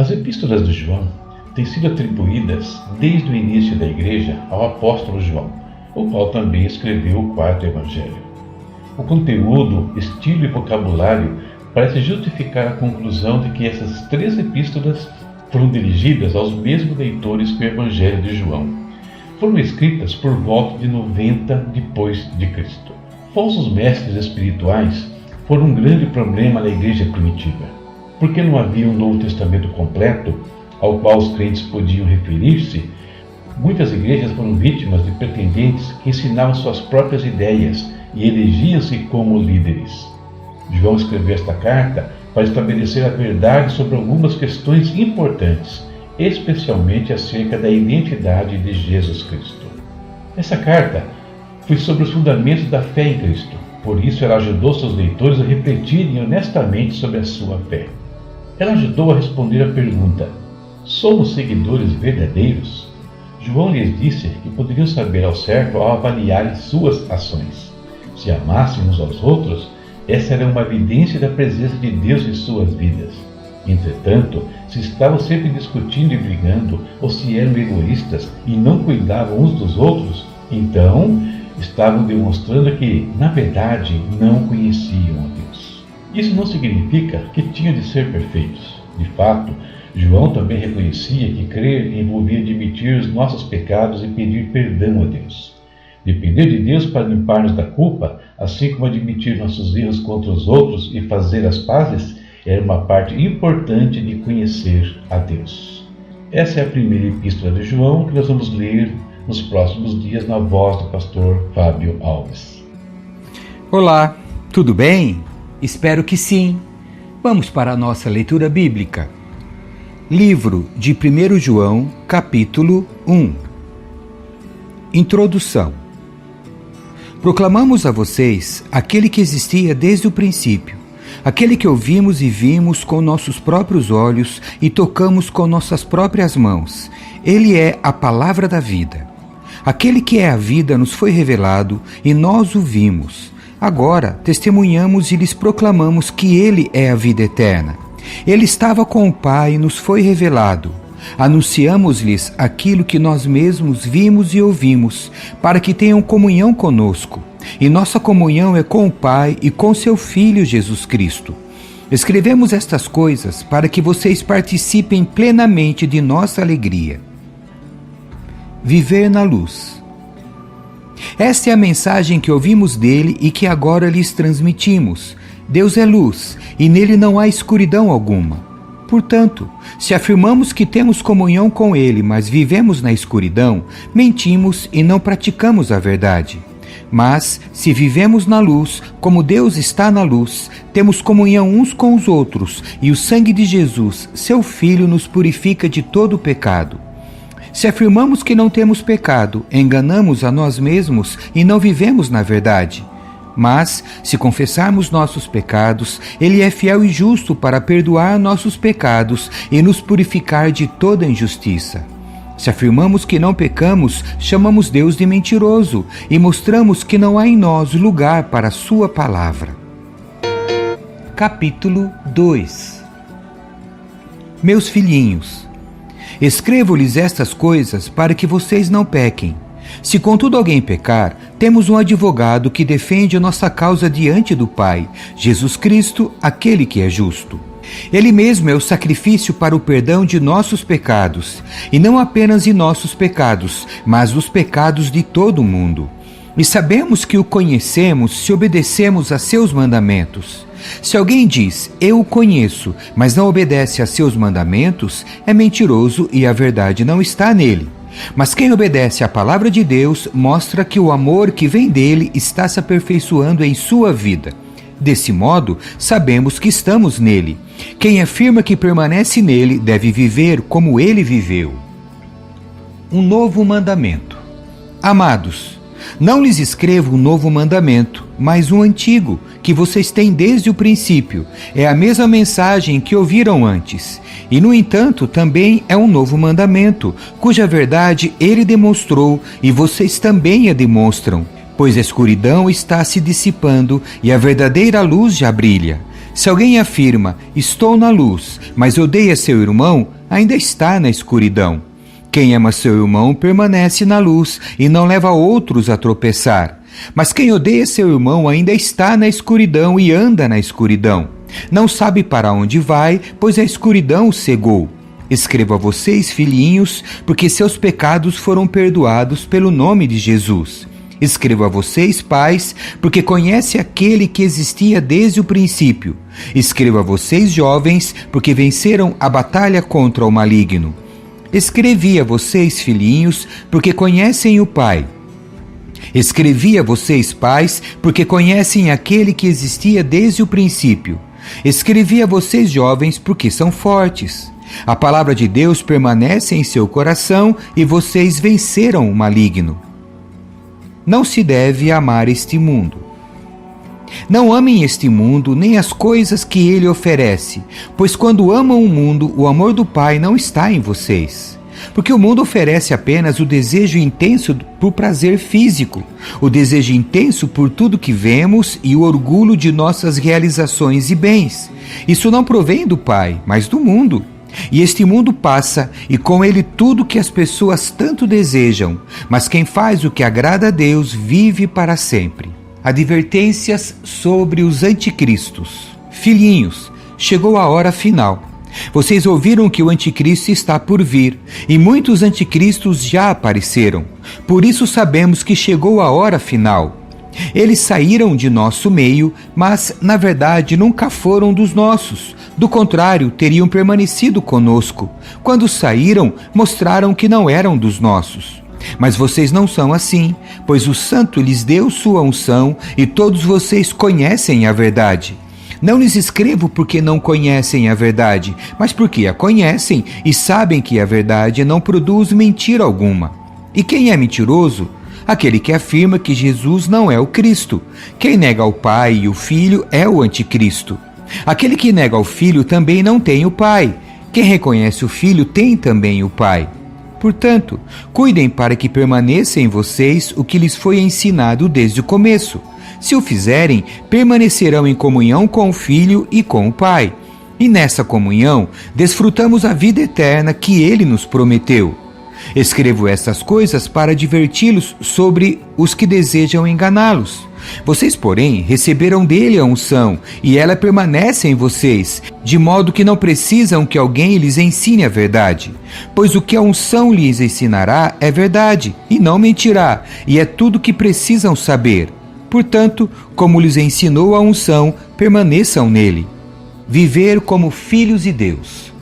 As epístolas de João têm sido atribuídas desde o início da Igreja ao apóstolo João, o qual também escreveu o quarto Evangelho. O conteúdo, estilo e vocabulário parece justificar a conclusão de que essas 3 epístolas foram dirigidas aos mesmos leitores que o Evangelho de João. Foram escritas por volta de 90 depois de Cristo. Falsos mestres espirituais foram um grande problema na Igreja primitiva, porque não havia um Novo Testamento completo ao qual os crentes podiam referir-se. Muitas igrejas foram vítimas de pretendentes que ensinavam suas próprias ideias e elegiam-se como líderes. João escreveu esta carta para estabelecer a verdade sobre algumas questões importantes, especialmente acerca da identidade de Jesus Cristo. Essa carta foi sobre os fundamentos da fé em Cristo, por isso ela ajudou seus leitores a refletirem honestamente sobre a sua fé. Ela ajudou a responder a pergunta: somos seguidores verdadeiros? João lhes disse que poderiam saber ao certo ao avaliarem suas ações. Se amassem uns aos outros, essa era uma evidência da presença de Deus em suas vidas. Entretanto, se estavam sempre discutindo e brigando, ou se eram egoístas e não cuidavam uns dos outros, então estavam demonstrando que, na verdade, não conheciam a Deus. Isso não significa que tinham de ser perfeitos. De fato, João também reconhecia que crer envolvia admitir os nossos pecados e pedir perdão a Deus. Depender de Deus para limpar-nos da culpa, assim como admitir nossos erros contra os outros e fazer as pazes, era uma parte importante de conhecer a Deus. Essa é a primeira epístola de João que nós vamos ler nos próximos dias na voz do pastor Fábio Alves. Olá, tudo bem? Espero que sim. Vamos para a nossa leitura bíblica. Livro de 1 João, capítulo 1. Introdução. Proclamamos a vocês aquele que existia desde o princípio, aquele que ouvimos e vimos com nossos próprios olhos e tocamos com nossas próprias mãos. Ele é a palavra da vida. Aquele que é a vida nos foi revelado e nós o vimos. Agora testemunhamos e lhes proclamamos que ele é a vida eterna. Ele estava com o Pai e nos foi revelado. Anunciamos-lhes aquilo que nós mesmos vimos e ouvimos, para que tenham comunhão conosco. E nossa comunhão é com o Pai e com seu Filho Jesus Cristo. Escrevemos estas coisas para que vocês participem plenamente de nossa alegria. Viver na luz. Esta é a mensagem que ouvimos dele e que agora lhes transmitimos. Deus é luz, e nele não há escuridão alguma. Portanto, se afirmamos que temos comunhão com ele, mas vivemos na escuridão, mentimos e não praticamos a verdade. Mas, se vivemos na luz, como Deus está na luz, temos comunhão uns com os outros, e o sangue de Jesus, seu Filho, nos purifica de todo o pecado. Se afirmamos que não temos pecado, enganamos a nós mesmos e não vivemos na verdade. Mas, se confessarmos nossos pecados, ele é fiel e justo para perdoar nossos pecados e nos purificar de toda injustiça. Se afirmamos que não pecamos, chamamos Deus de mentiroso e mostramos que não há em nós lugar para a sua palavra. Capítulo 2. Meus filhinhos, escrevo-lhes estas coisas para que vocês não pequem. Se contudo alguém pecar, temos um advogado que defende a nossa causa diante do Pai, Jesus Cristo, aquele que é justo. Ele mesmo é o sacrifício para o perdão de nossos pecados, e não apenas de nossos pecados, mas dos pecados de todo o mundo. E sabemos que o conhecemos se obedecemos a seus mandamentos. Se alguém diz, eu o conheço, mas não obedece a seus mandamentos, é mentiroso e a verdade não está nele. Mas quem obedece à palavra de Deus mostra que o amor que vem dele está se aperfeiçoando em sua vida. Desse modo, sabemos que estamos nele. Quem afirma que permanece nele deve viver como ele viveu. Um novo mandamento. Amados, não lhes escrevo um novo mandamento, mas um antigo, que vocês têm desde o princípio. É a mesma mensagem que ouviram antes. E, no entanto, também é um novo mandamento, cuja verdade ele demonstrou e vocês também a demonstram, pois a escuridão está se dissipando e a verdadeira luz já brilha. Se alguém afirma, estou na luz, mas odeia seu irmão, ainda está na escuridão. Quem ama seu irmão permanece na luz e não leva outros a tropeçar. Mas quem odeia seu irmão ainda está na escuridão e anda na escuridão. Não sabe para onde vai, pois a escuridão o cegou. Escrevo a vocês, filhinhos, porque seus pecados foram perdoados pelo nome de Jesus. Escrevo a vocês, pais, porque conhece aquele que existia desde o princípio. Escrevo a vocês, jovens, porque venceram a batalha contra o maligno. Escrevi a vocês, filhinhos, porque conhecem o Pai. Escrevi a vocês, pais, porque conhecem aquele que existia desde o princípio. Escrevi a vocês, jovens, porque são fortes. A palavra de Deus permanece em seu coração e vocês venceram o maligno. Não se deve amar este mundo. Não amem este mundo nem as coisas que ele oferece, pois quando amam o mundo, o amor do Pai não está em vocês. Porque o mundo oferece apenas o desejo intenso por prazer físico, o desejo intenso por tudo que vemos e o orgulho de nossas realizações e bens. Isso não provém do Pai, mas do mundo. E este mundo passa, e com ele tudo que as pessoas tanto desejam, mas quem faz o que agrada a Deus vive para sempre. Advertências sobre os anticristos. Filhinhos, chegou a hora final. Vocês ouviram que o anticristo está por vir, e muitos anticristos já apareceram. Por isso sabemos que chegou a hora final. Eles saíram de nosso meio, mas, na verdade, nunca foram dos nossos. Do contrário, teriam permanecido conosco. Quando saíram, mostraram que não eram dos nossos. Mas vocês não são assim, pois o Santo lhes deu sua unção e todos vocês conhecem a verdade. Não lhes escrevo porque não conhecem a verdade, mas porque a conhecem e sabem que a verdade não produz mentira alguma. E quem é mentiroso? Aquele que afirma que Jesus não é o Cristo. Quem nega o Pai e o Filho é o anticristo. Aquele que nega o Filho também não tem o Pai. Quem reconhece o Filho tem também o Pai. Portanto, cuidem para que permaneça em vocês o que lhes foi ensinado desde o começo. Se o fizerem, permanecerão em comunhão com o Filho e com o Pai. E nessa comunhão, desfrutamos a vida eterna que Ele nos prometeu. Escrevo estas coisas para adverti-los sobre os que desejam enganá-los. Vocês, porém, receberam dele a unção, e ela permanece em vocês, de modo que não precisam que alguém lhes ensine a verdade. Pois o que a unção lhes ensinará é verdade, e não mentirá, e é tudo o que precisam saber. Portanto, como lhes ensinou a unção, permaneçam nele. Viver como filhos de Deus.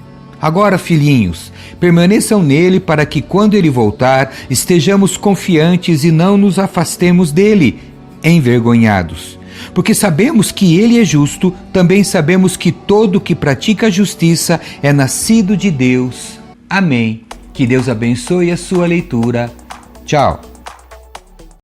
Agora, filhinhos, permaneçam nele para que, quando ele voltar, estejamos confiantes e não nos afastemos dele, envergonhados. Porque sabemos que ele é justo, também sabemos que todo que pratica a justiça é nascido de Deus. Amém. Que Deus abençoe a sua leitura. Tchau.